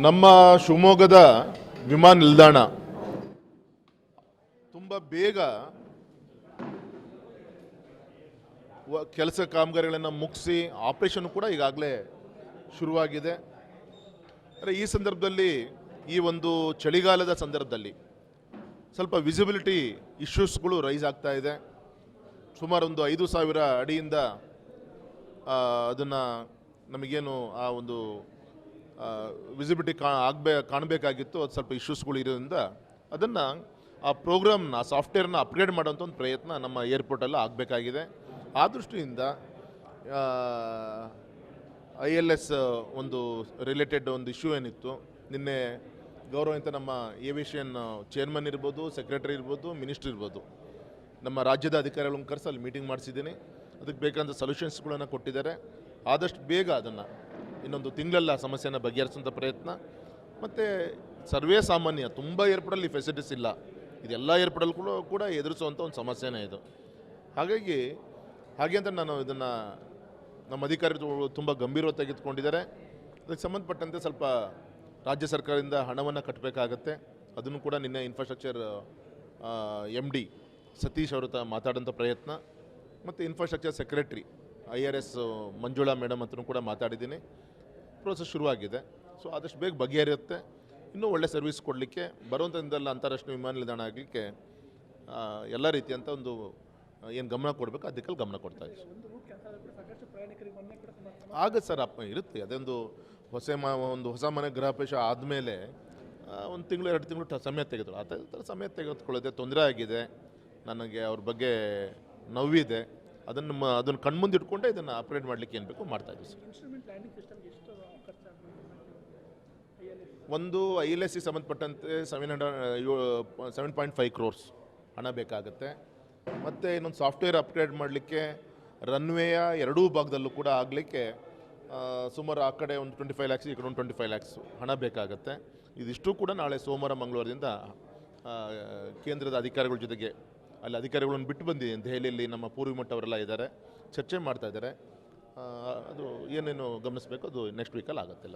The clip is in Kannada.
ನಮ್ಮ ಶಿವಮೊಗ್ಗದ ವಿಮಾನ ನಿಲ್ದಾಣ ತುಂಬ ಬೇಗ ಕೆಲಸ ಕಾಮಗಾರಿಗಳನ್ನು ಮುಗಿಸಿ ಆಪರೇಷನ್ ಕೂಡ ಈಗಾಗಲೇ ಶುರುವಾಗಿದೆ. ಅಂದರೆ ಈ ಸಂದರ್ಭದಲ್ಲಿ ಈ ಒಂದು ಚಳಿಗಾಲದ ಸಂದರ್ಭದಲ್ಲಿ ಸ್ವಲ್ಪ ವಿಸಿಬಿಲಿಟಿ ಇಶ್ಯೂಸ್ಗಳು ರೈಸ್ ಆಗ್ತಾ ಇದೆ. ಸುಮಾರು ಒಂದು 5,000 ಅಡಿಯಿಂದ ಅದನ್ನು ನಮಗೇನು ಆ ಒಂದು ವಿಸಿಬಿಲಿಟಿ ಕಾಣಬೇಕಾಗಿತ್ತು. ಅದು ಸ್ವಲ್ಪ ಇಶ್ಯೂಸ್ಗಳು ಇರೋದ್ರಿಂದ ಅದನ್ನು ಆ ಪ್ರೋಗ್ರಾಮ್ನ ಸಾಫ್ಟ್ವೇರ್ನ ಅಪ್ಗ್ರೇಡ್ ಮಾಡೋಂಥ ಒಂದು ಪ್ರಯತ್ನ ನಮ್ಮ ಏರ್ಪೋರ್ಟಲ್ಲಿ ಆಗಬೇಕಾಗಿದೆ. ಆ ದೃಷ್ಟಿಯಿಂದ ILS ಒಂದು ರಿಲೇಟೆಡ್ ಒಂದು ಇಶ್ಯೂ ಏನಿತ್ತು, ನಿನ್ನೆ ಗೌರವಿತ ನಮ್ಮ ಏವಿಯೇಷನ್ ಚೇರ್ಮನ್ ಇರ್ಬೋದು, ಸೆಕ್ರೆಟರಿ ಇರ್ಬೋದು, ಮಿನಿಸ್ಟ್ರ್ ಇರ್ಬೋದು, ನಮ್ಮ ರಾಜ್ಯದ ಅಧಿಕಾರಿಗಳನ್ನು ಕರೆಸಿ ಅಲ್ಲಿ ಮೀಟಿಂಗ್ ಮಾಡಿಸಿದ್ದೀನಿ. ಅದಕ್ಕೆ ಬೇಕಾದಂಥ ಸೊಲ್ಯೂಷನ್ಸ್ಗಳನ್ನು ಕೊಟ್ಟಿದ್ದಾರೆ. ಆದಷ್ಟು ಬೇಗ ಅದನ್ನು ಇನ್ನೊಂದು ತಿಂಗಳ ಸಮಸ್ಯೆನ ಬಗೆಹರಿಸುವಂಥ ಪ್ರಯತ್ನ. ಮತ್ತು ಸರ್ವೇ ಸಾಮಾನ್ಯ ತುಂಬ ಏರ್ಪೋರ್ಟಲ್ಲಿ ಫೆಸಿಲಿಟೀಸ್ ಇಲ್ಲ. ಇದೆಲ್ಲ ಏರ್ಪೋರ್ಟಲ್ಲಿ ಕೂಡ ಎದುರಿಸುವಂಥ ಒಂದು ಸಮಸ್ಯೆನೇ ಇದು. ಹಾಗೆ ಅಂತ ನಾನು ಇದನ್ನು ನಮ್ಮ ಅಧಿಕಾರಿಗಳು ತುಂಬ ಗಂಭೀರವಾಗಿ ತೆಗೆದುಕೊಂಡಿದ್ದಾರೆ. ಅದಕ್ಕೆ ಸಂಬಂಧಪಟ್ಟಂತೆ ಸ್ವಲ್ಪ ರಾಜ್ಯ ಸರ್ಕಾರದಿಂದ ಹಣವನ್ನು ಕಟ್ಟಬೇಕಾಗತ್ತೆ. ಅದನ್ನು ಕೂಡ ನಿನ್ನೆ ಇನ್ಫ್ರಾಸ್ಟ್ರಕ್ಚರ್ MD ಸತೀಶ್ ಅವ್ರ ಮಾತಾಡೋಂಥ ಪ್ರಯತ್ನ, ಮತ್ತು infrastructure secretary IRS Manjula madam ಹತ್ರನೂ ಕೂಡ ಮಾತಾಡಿದ್ದೀನಿ. ಪ್ರೋಸೆಸ್ ಶುರುವಾಗಿದೆ. ಸೊ ಆದಷ್ಟು ಬೇಗ ಬಗೆಹರಿಯುತ್ತೆ. ಇನ್ನೂ ಒಳ್ಳೆ ಸರ್ವಿಸ್ ಕೊಡಲಿಕ್ಕೆ, ಬರುವಂಥದ್ದೆಲ್ಲ ಅಂತಾರಾಷ್ಟ್ರೀಯ ವಿಮಾನ ನಿಲ್ದಾಣ ಆಗಲಿಕ್ಕೆ ಎಲ್ಲ ರೀತಿಯಂಥ ಒಂದು ಏನು ಗಮನ ಕೊಡಬೇಕು ಅದಕ್ಕೆಲ್ಲ ಗಮನ ಕೊಡ್ತಾ ಇದ್ದೀವಿ. ಆಗುತ್ತೆ ಸರ್, ಇರುತ್ತೆ. ಅದೊಂದು ಹೊಸ ಮನೆ ಗೃಹ ಪ್ರವೇಶ ಆದಮೇಲೆ 1 ತಿಂಗಳು 2 ತಿಂಗಳು ಸಮಯ ತೆಗೆದುಕೊಳ್ಳಿ. ಆ ಥರ ಸಮಯ ತೆಗೆದುಕೊಳ್ಳೋದೆ ತೊಂದರೆ ಆಗಿದೆ. ನನಗೆ ಅವ್ರ ಬಗ್ಗೆ ನೋವಿದೆ. ಅದನ್ನು ಕಣ್ಮುಂದೆ ಇಟ್ಕೊಂಡೆ ಇದನ್ನು ಅಪ್ಗ್ರೇಡ್ ಮಾಡಲಿಕ್ಕೆ ಏನು ಬೇಕು ಮಾಡ್ತಾಯಿದ್ದೀವಿ ಸರ್. ಒಂದು ILSಗೆ ಸಂಬಂಧಪಟ್ಟಂತೆ 7.5 crores ಹಣ ಬೇಕಾಗುತ್ತೆ. ಮತ್ತು ಇನ್ನೊಂದು ಸಾಫ್ಟ್ವೇರ್ ಅಪ್ಗ್ರೇಡ್ ಮಾಡಲಿಕ್ಕೆ ರನ್ವೇಯ ಎರಡೂ ಭಾಗದಲ್ಲೂ ಕೂಡ ಆಗಲಿಕ್ಕೆ ಸುಮಾರು ಆ ಕಡೆ ಒಂದು 25 lakhs, ಈ ಕಡೆ ಒಂದು 25 lakhs ಹಣ ಬೇಕಾಗುತ್ತೆ. ಇದಿಷ್ಟು ಕೂಡ ನಾಳೆ ಸೋಮವಾರ ಮಂಗಳವಾರದಿಂದ ಕೇಂದ್ರದ ಅಧಿಕಾರಿಗಳ ಜೊತೆಗೆ ಅಲ್ಲಿ ಅಧಿಕಾರಿಗಳನ್ನು ಬಿಟ್ಟು ಬಂದಿದ್ದೀನಿ. ದೆಹಲಿಯಲ್ಲಿ ನಮ್ಮ ಪೂರ್ವಿ ಮಠ ಅವರೆಲ್ಲ ಇದ್ದಾರೆ, ಚರ್ಚೆ ಮಾಡ್ತಾ ಇದ್ದಾರೆ. ಅದು ಏನೇನು ಗಮನಿಸಬೇಕು ಅದು ನೆಕ್ಸ್ಟ್ ವೀಕಲ್ಲಿ ಆಗುತ್ತೆ.